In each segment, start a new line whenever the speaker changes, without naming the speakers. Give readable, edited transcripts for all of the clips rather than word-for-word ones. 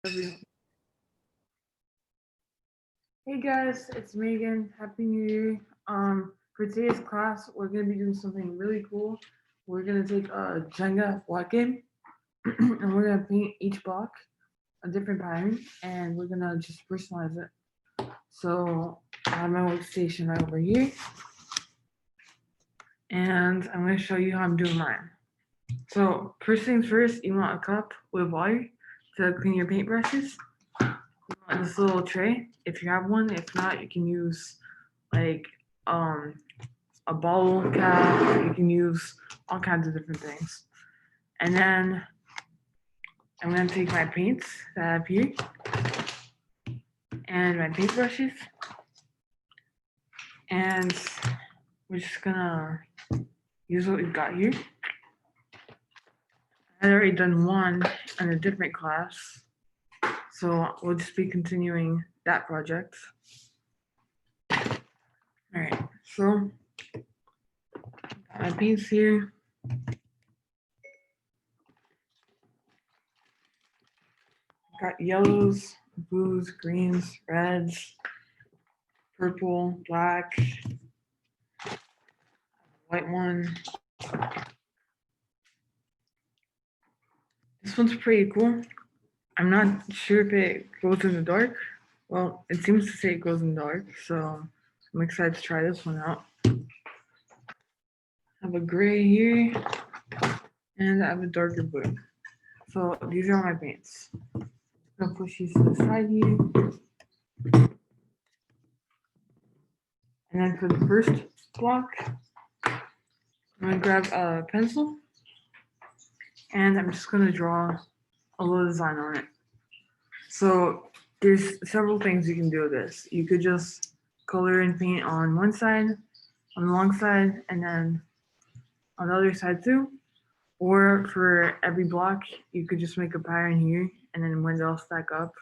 Hey guys, it's Megan. Happy New Year. For today's class, we're gonna be doing something really cool. We're gonna take a Jenga block game, and we're gonna paint each block a different pattern, and we're gonna just personalize it. So I have my workstation right over here, and I'm gonna show you how I'm doing mine. So first things first, you want a cup with water to clean your paintbrushes. This little tray, if you have one. If not, you can use like um a bottle cap. You can use all kinds of different things. And then I'm gonna take my paints that I have here and my paintbrushes, and we're just gonna use what we've got here. I had already done one in a different class, so we'll just be continuing that project. All right, so got my paints here. Got yellows, blues, greens, reds, purple, black, white one. This one's pretty cool. I'm not sure if it glows in the dark. Well, it seems to say it glows in the dark, so I'm excited to try this one out. I have a gray here, and I have a darker blue. So these are my paints. I'm gonna push these to the side here. And then for the first block, I'm gonna grab a pencil, and I'm just gonna draw a little design on it. So there's several things you can do with this. You could just color and paint on one side, on the long side, and then on the other side too. Or for every block, you could just make a pattern here, and then when they all stack up,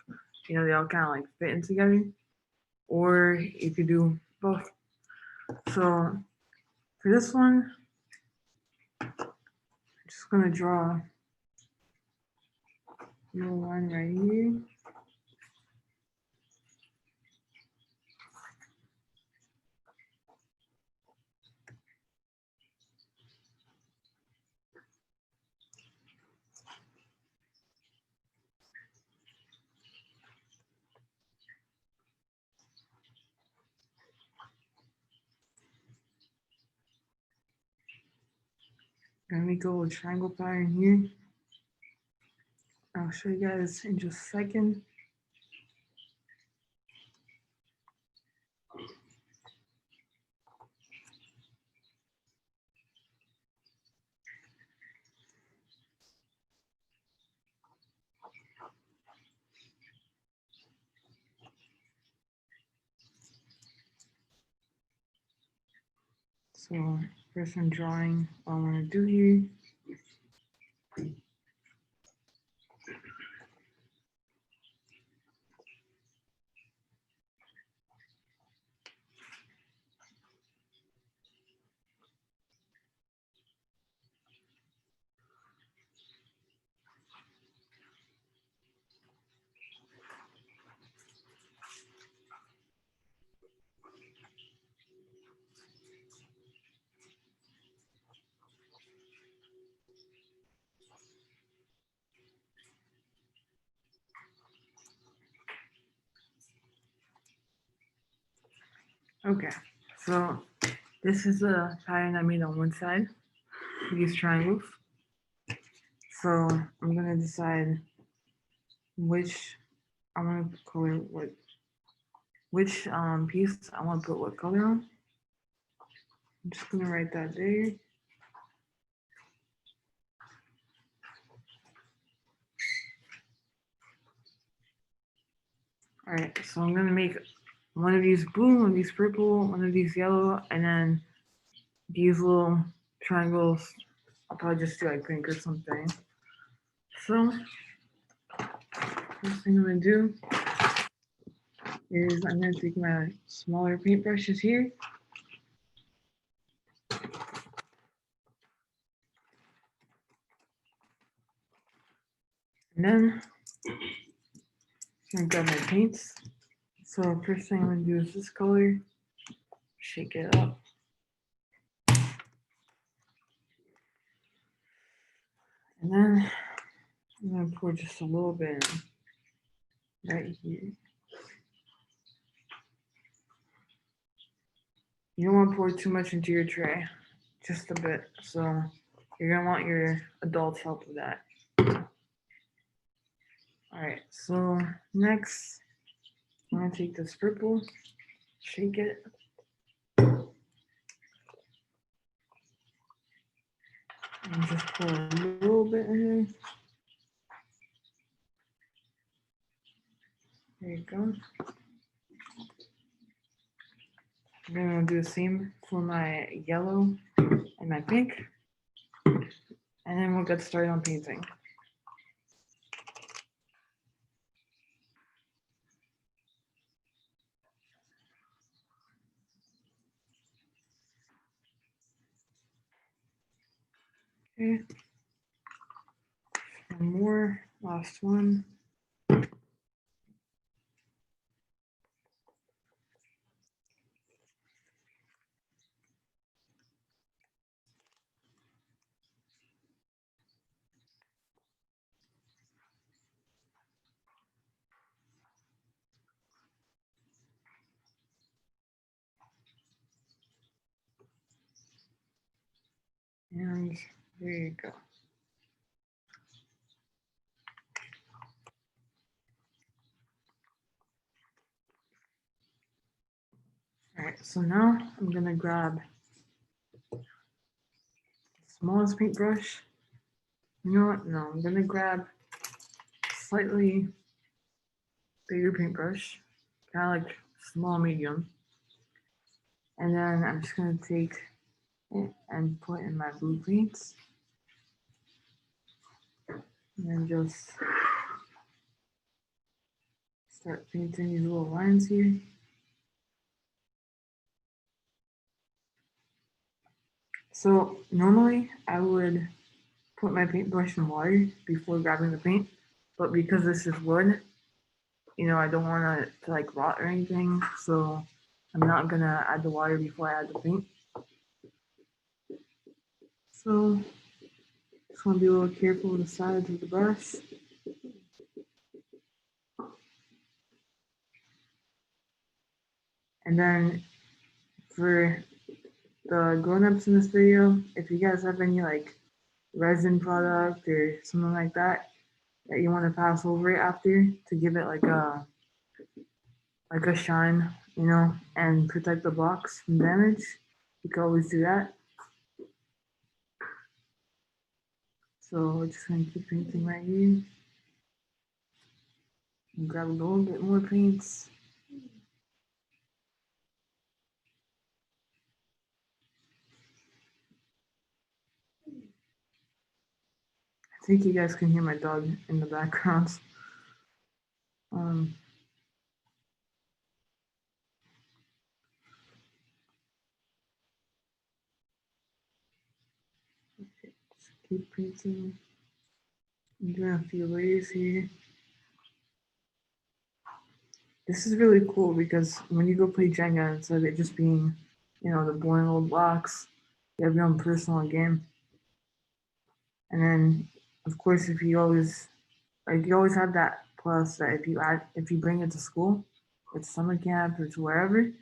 they all kind of like fit in together. Or you could do both. So for this one, I'm just gonna draw a little line right here. Gonna make a little triangle pattern here. I'll show you guys in just a second. So first I'm drawing what I want to do here. Okay, so this is the pattern I made on one side, these triangles. So I'm gonna decide which I want to color which piece I want to put what color on. I'm just gonna write that there. All right, so I'm gonna make one of these blue, one of these purple, one of these yellow, and then these little triangles. I'll probably just do like pink or something. So first thing I'm gonna do is I'm gonna take my smaller paintbrushes here. And then I'm gonna grab my paints. So first thing I'm gonna do is this color. Shake it up. And then I'm gonna pour just a little bit in right here. You don't want to pour too much into your tray, just a bit. So you're gonna want your adults' help with that. Alright, so next I'm gonna take this purple, shake it. And just pour a little bit in there. There you go. I'm gonna do the same for my yellow and my pink. And then we'll get started on painting. Okay. One more, last one. And there you go. All right, so now I'm gonna grab the smallest paintbrush. You know what? No, I'm gonna grab slightly bigger paintbrush, kind of like small, medium. And then I'm just gonna take it and put in my blue paints. And then just start painting these little lines here. So normally I would put my paintbrush in water before grabbing the paint, but because this is wood, you know, I don't want it to like rot or anything, so I'm not gonna add the water before I add the paint. So just want to be a little careful with the sides of the brush. And then for the grown-ups in this video, if you guys have any like resin product or something like that that you want to pass over it after to give it like a shine, you know, and protect the blocks from damage, you can always do that. So we're just gonna keep painting right here. And grab a little bit more paints. I think you guys can hear my dog in the background. Just keep painting. I'm doing a few layers here. This is really cool because when you go play Jenga, instead of it just being, you know, the boring old blocks, you have your own personal game. And then, of course, if you always you always have that plus that if you bring it to school, it's summer camp or to wherever, you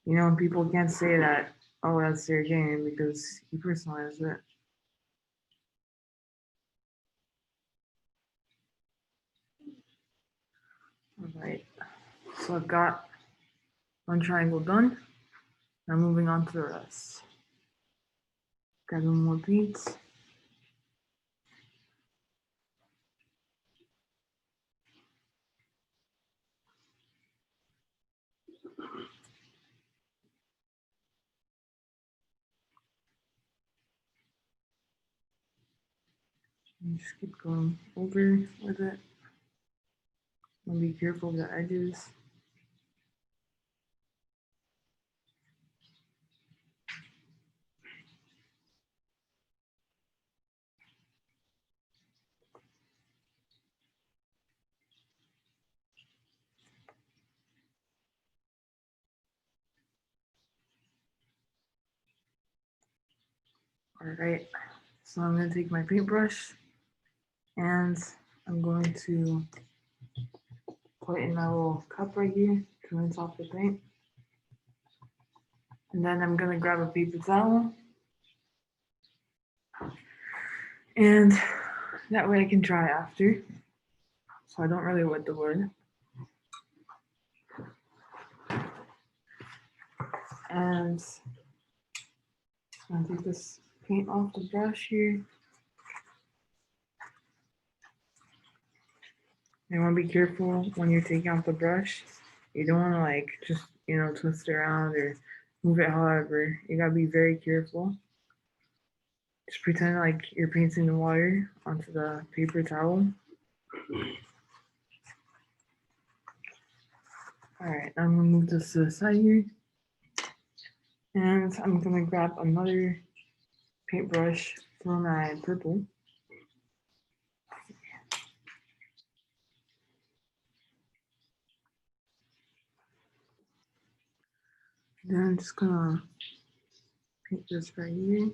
know, and people can't say that, oh, that's their game because you personalize it. All right, so I've got one triangle done. Now moving on to the rest. Grabbing more paints. And just keep going over with it. And be careful of the edges. Alright, so I'm going to take my paintbrush and I'm going to put it in my little cup right here to rinse off the paint. And then I'm going to grab a paper towel. And that way I can dry after. So I don't really wet the wood. And I'm going to take this paint off the brush here. You want to be careful when you're taking off the brush. You don't want to like just, twist it around or move it however. You got to be very careful. Just pretend like you're painting the water onto the paper towel. Alright, I'm going to move this to the side here. And I'm going to grab another paintbrush for my purple. Then I'm just going to paint this right here.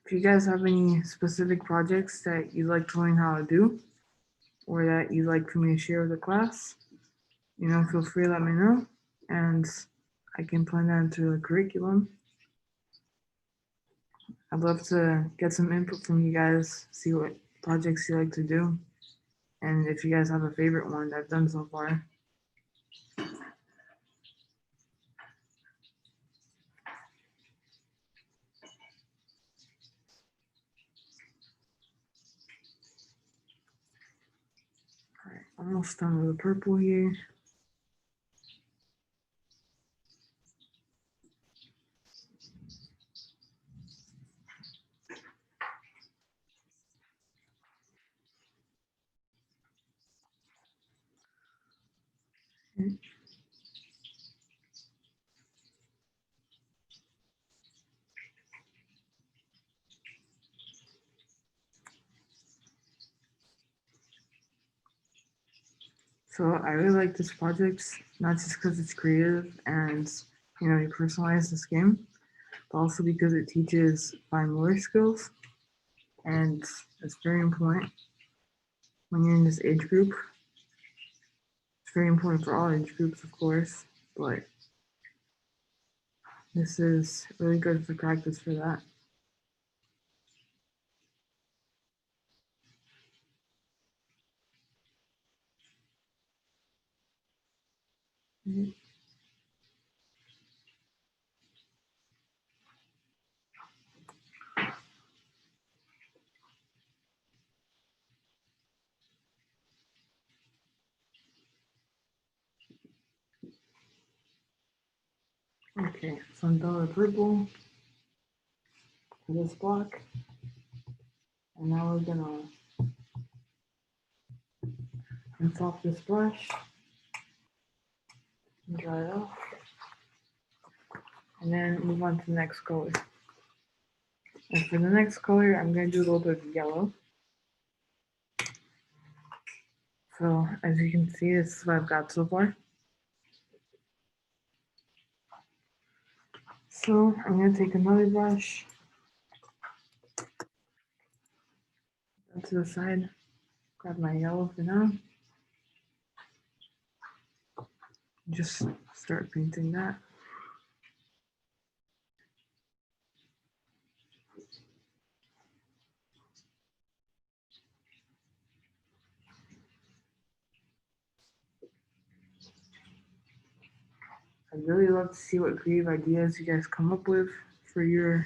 If you guys have any specific projects that you'd like to learn how to do, or that you'd like for me to share with the class, feel free to let me know, and I can plan that into the curriculum. I'd love to get some input from you guys, see what projects you like to do, and if you guys have a favorite one that I've done so far. All right, almost done with the purple here. Okay. So I really like this project, not just because it's creative and you personalize this game, but also because it teaches fine motor skills, and it's very important when you're in this age group. It's very important for all age groups, of course, but this is really good for practice for that. Mhm. Okay, so I'm done with purple for this block, and now we're gonna rinse off this brush and dry it off, and then move on to the next color. And for the next color, I'm going to do a little bit of yellow. So as you can see, this is what I've got so far. So I'm going to take another brush to the side, grab my yellow for now, just start painting that. I'd really love to see what creative ideas you guys come up with for your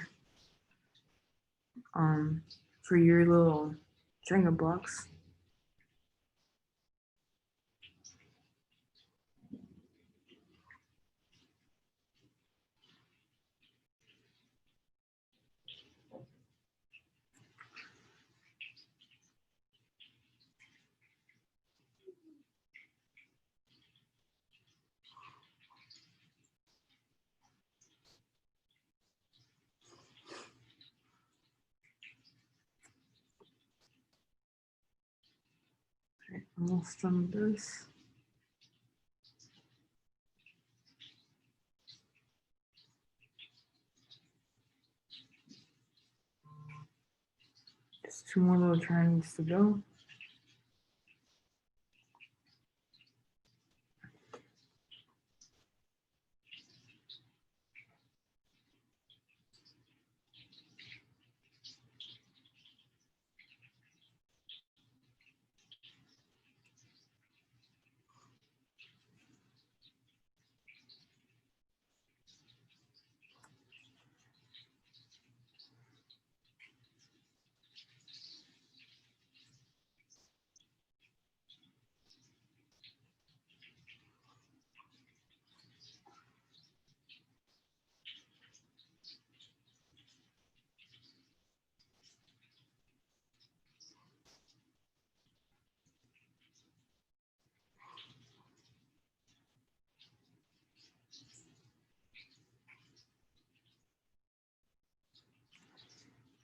little Jenga blocks. Okay, almost done with this. Just 2 more little triangles to go.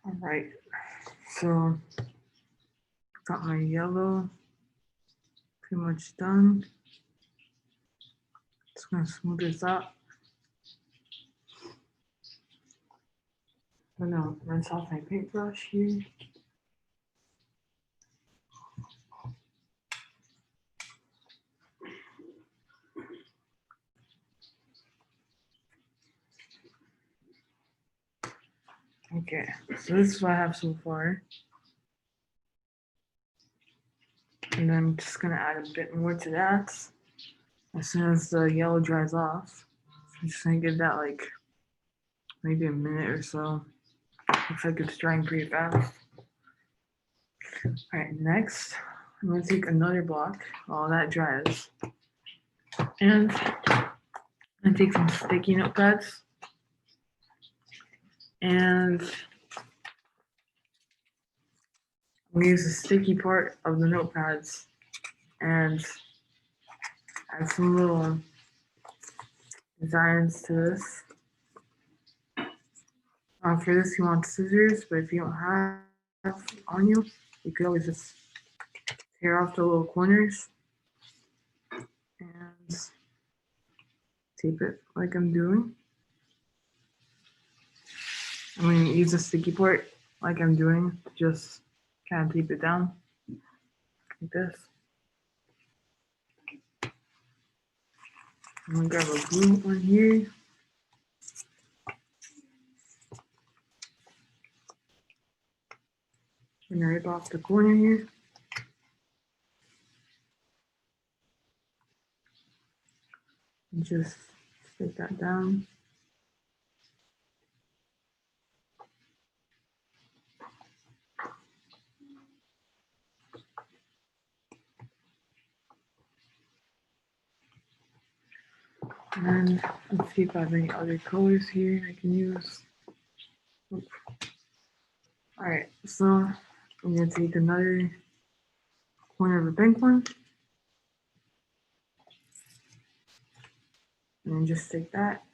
All right, so got my yellow pretty much done. Just gonna smooth this out. I'm gonna rinse off my paintbrush here. Okay, so this is what I have so far. And then I'm just gonna add a bit more to that as soon as the yellow dries off. So I'm just gonna give that like maybe a minute or so. Looks like it's drying pretty fast. All right, next, I'm gonna take another block while that dries. And I'm gonna take some sticky notepads. And I'm gonna use the sticky part of the notepads and add some little designs to this. For this, you want scissors, but if you don't have on you, you could always just tear off the little corners and tape it like I'm doing. I'm going to use a sticky part like I'm doing, just kind of tape it down like this. I'm going to grab a blue one here. And rip off the corner here. And just stick that down. And let's see if I have any other colors here I can use. All right, so I'm gonna take another corner of a pink one and just take that.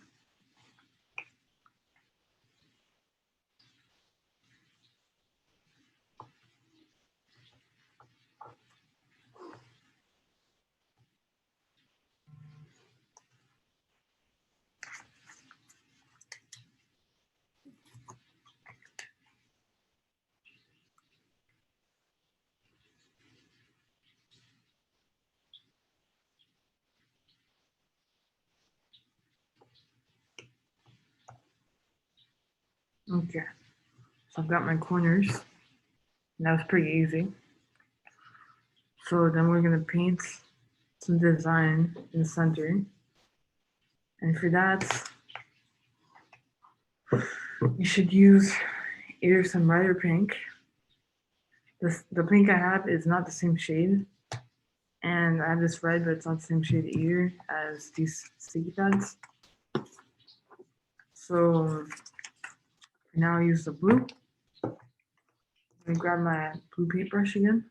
Okay, so I've got my corners. That was pretty easy. So then we're gonna paint some design in the center. And for that, you should use either some red or pink. The pink I have is not the same shade. And I have this red, but it's not the same shade either as these sticky pads. So for now I use the blue. I'm gonna grab my blue paintbrush again.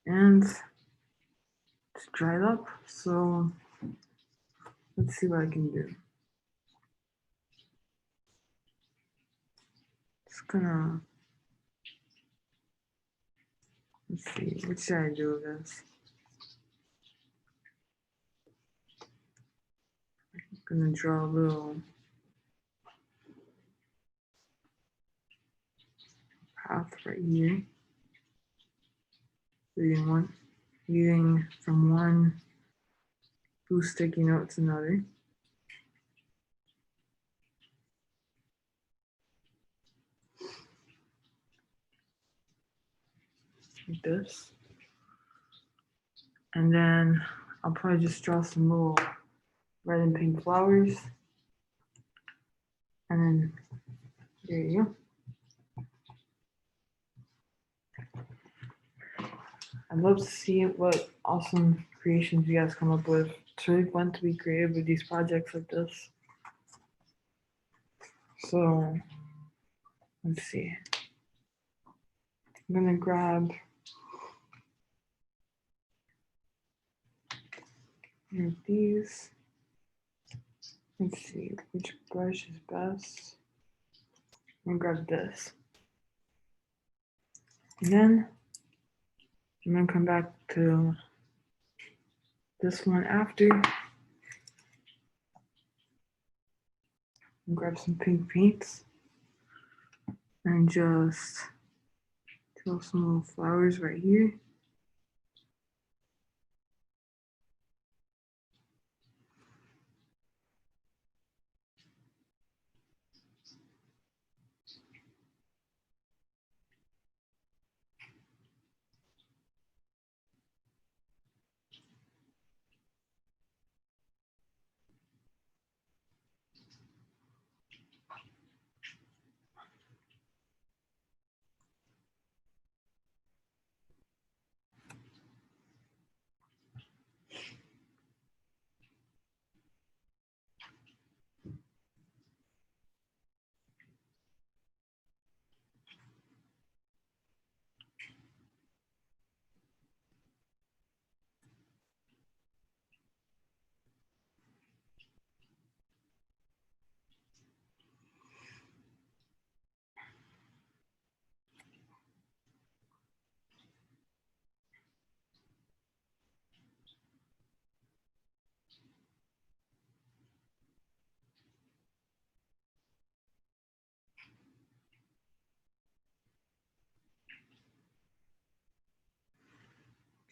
And it's dried up. So let's see what I can do. Just gonna Let's see, what should I do with this? I'm gonna draw a little path right here. Leading from one blue sticky note to another. Like this. And then I'll probably just draw some little red and pink flowers. And then there you go. I'd love to see what awesome creations you guys come up with. It's really fun to be creative with these projects like this. So let's see. I'm gonna grab these. Let's see which brush is best. I'm gonna grab this. And then I'm gonna come back to this one after. And grab some pink paints and just draw some little flowers right here.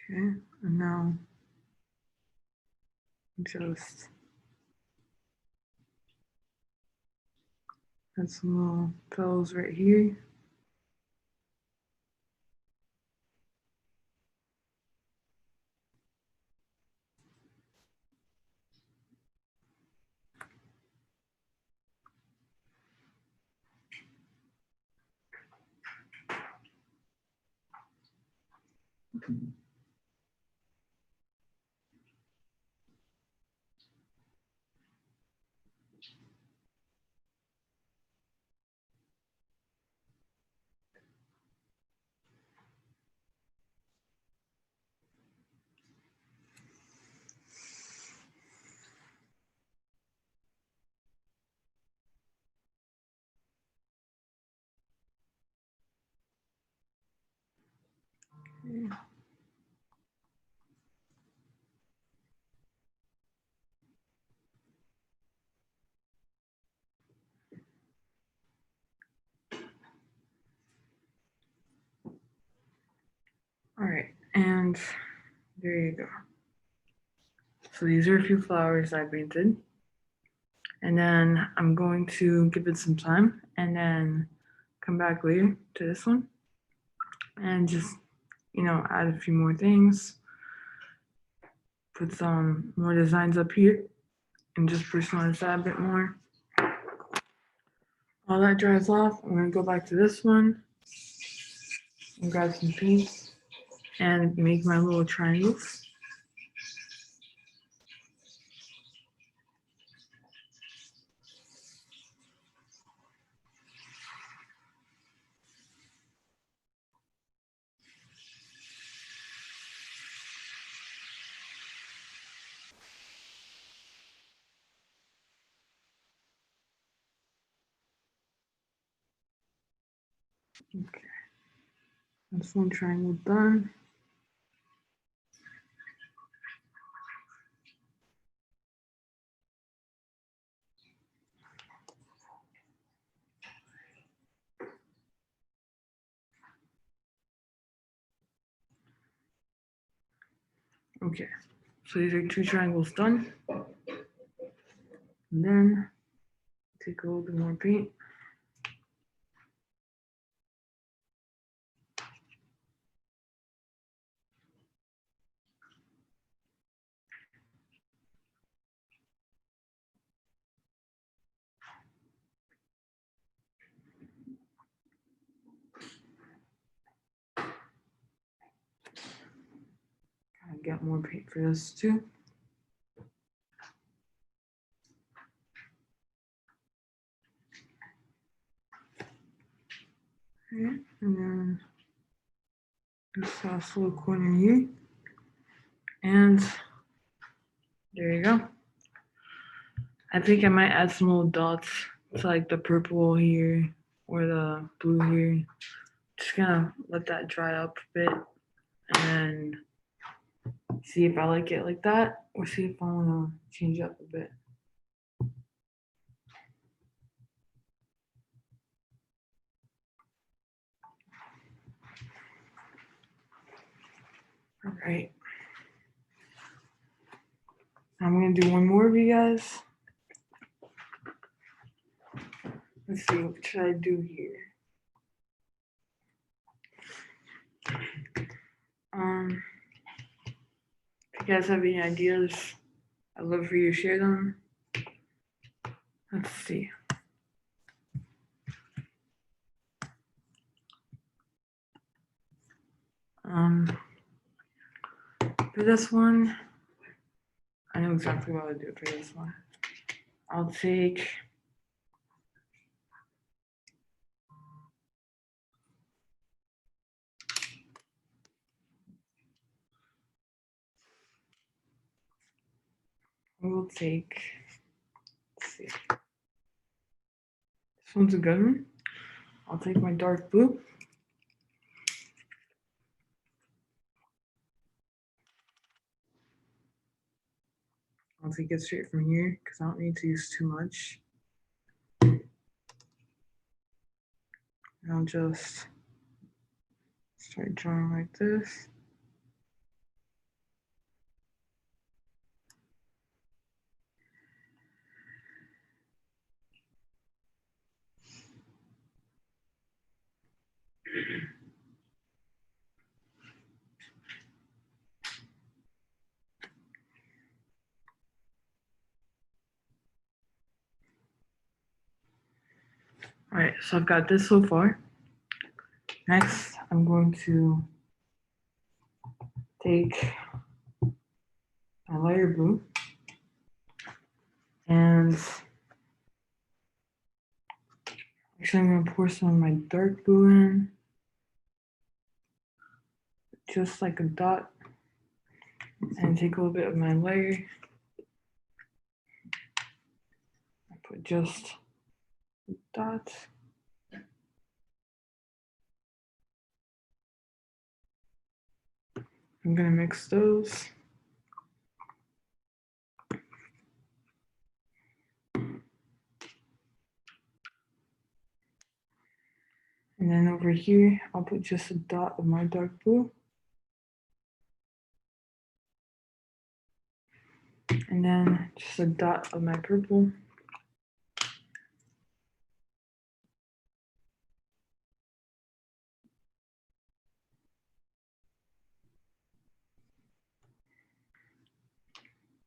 Okay, and now just add some little petals right here. Okay. All right, and there you go. So these are a few flowers I painted. And then I'm going to give it some time and then come back later to this one and just, add a few more things, put some more designs up here and just personalize that a bit more. While that dries off, I'm gonna go back to this one and grab some paints and make my little triangles. Okay. That's one triangle done. Okay, so these are 2 triangles done. And then take a little bit more paint. Gotta get more paint for this too. Okay, and then this last little corner here. And there you go. I think I might add some little dots to like the purple here or the blue here. Just gonna let that dry up a bit and see if I like it like that or see if I wanna change up a bit. All right. I'm gonna do one more of you guys. Let's see, what should I do here? If you guys have any ideas, I'd love for you to share them. Let's see. For this one, I know exactly what I'll do for this one. I'll take let's see. This one's a good one. I'll take my dark blue. I'll take it straight from here because I don't need to use too much. And I'll just start drawing like this. All right, so I've got this so far. Next, I'm going to take my lighter blue and actually I'm gonna pour some of my dark blue in, just like a dot, and take a little bit of my layer. I put just dots. I'm gonna mix those. And then over here, I'll put just a dot of my dark blue. And then just a dot of my purple.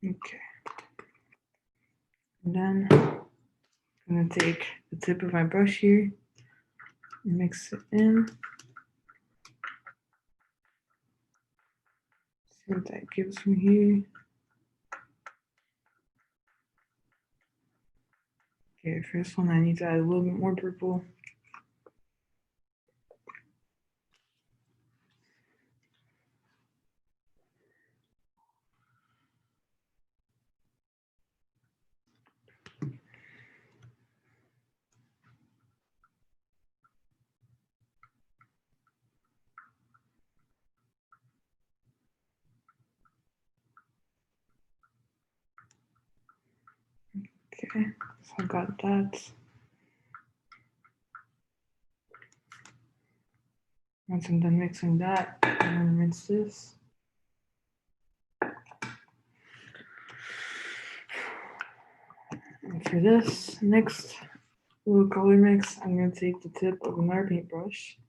Okay. And then I'm gonna take the tip of my brush here and mix it in. See what that gives me here. Okay, first one I need to add a little bit more purple. Okay, so I got that. Once I'm done mixing that, I'm gonna rinse this. And for this next little color mix, I'm gonna take the tip of another paintbrush.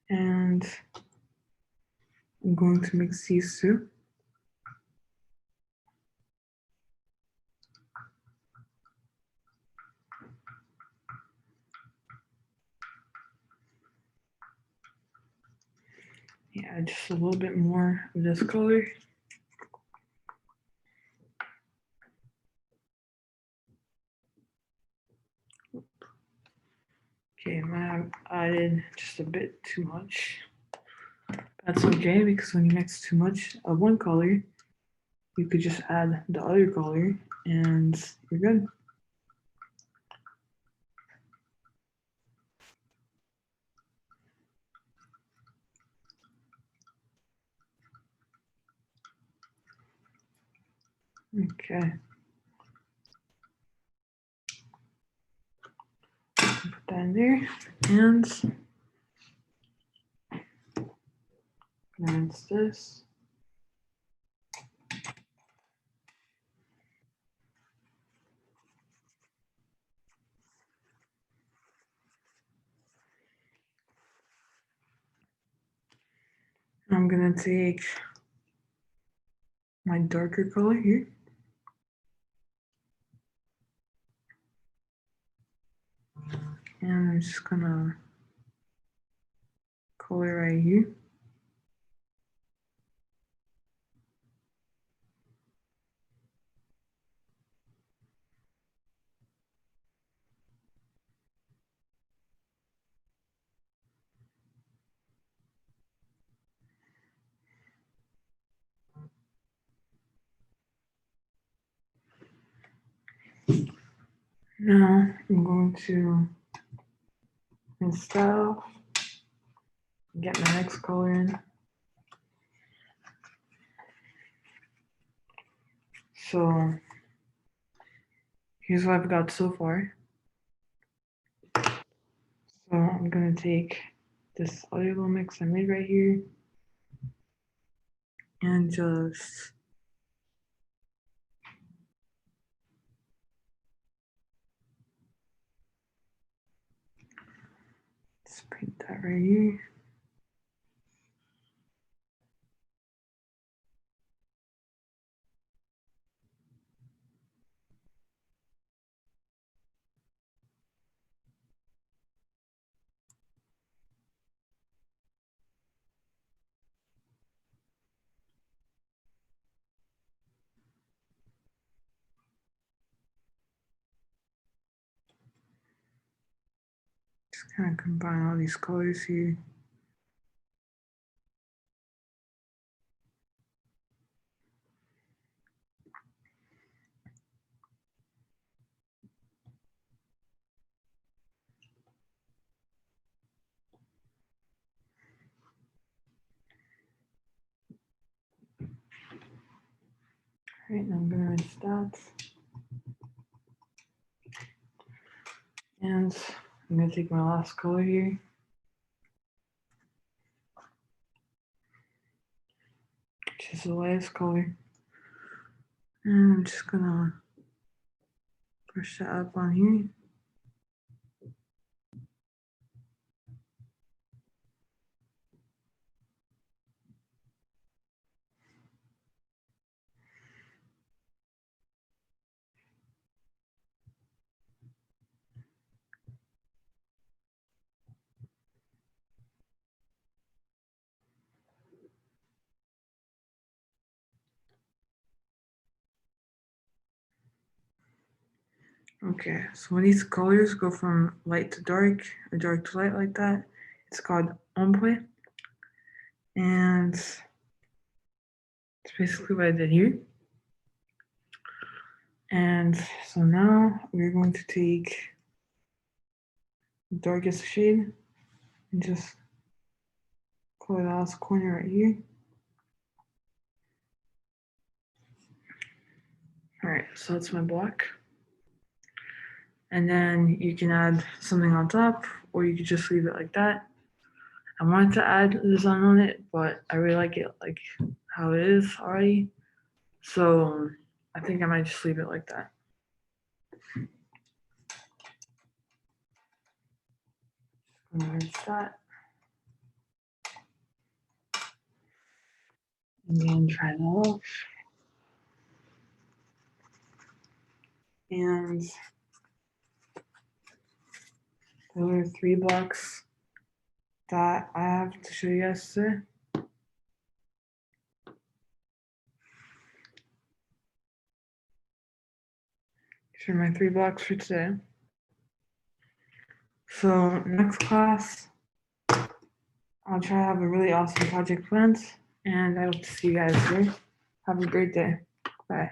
And I'm going to mix these two. Yeah, just a little bit more of this color. Okay, I might have added just a bit too much. That's okay, because when you mix too much of one color, you could just add the other color and you're good. Okay. Put that in there and rinse this. I'm gonna take my darker color here. And I'm just gonna color right here. Now I'm going to rinse that off, get my next color in. So here's what I've got so far. So I'm gonna take this other little mix I made right here and just paint that right here. Just kind of combine all these colors here. Right, now I'm gonna rinse that. And I'm gonna take my last color here. Which is the lightest color. And I'm just gonna brush that up on here. Okay, so when these colors go from light to dark or dark to light like that, it's called ombre. And it's basically what I did here. And so now we're going to take the darkest shade and just color the last corner right here. All right, so that's my block. And then you can add something on top, or you could just leave it like that. I wanted to add a design on it, but I really like it like how it is already. So I think I might just leave it like that. I'm gonna rinse that. And then try that off. And there are 3 blocks that I have to show you guys today. These are my 3 blocks for today. So next class, I'll try to have a really awesome project planned, and I hope to see you guys there. Have a great day. Bye.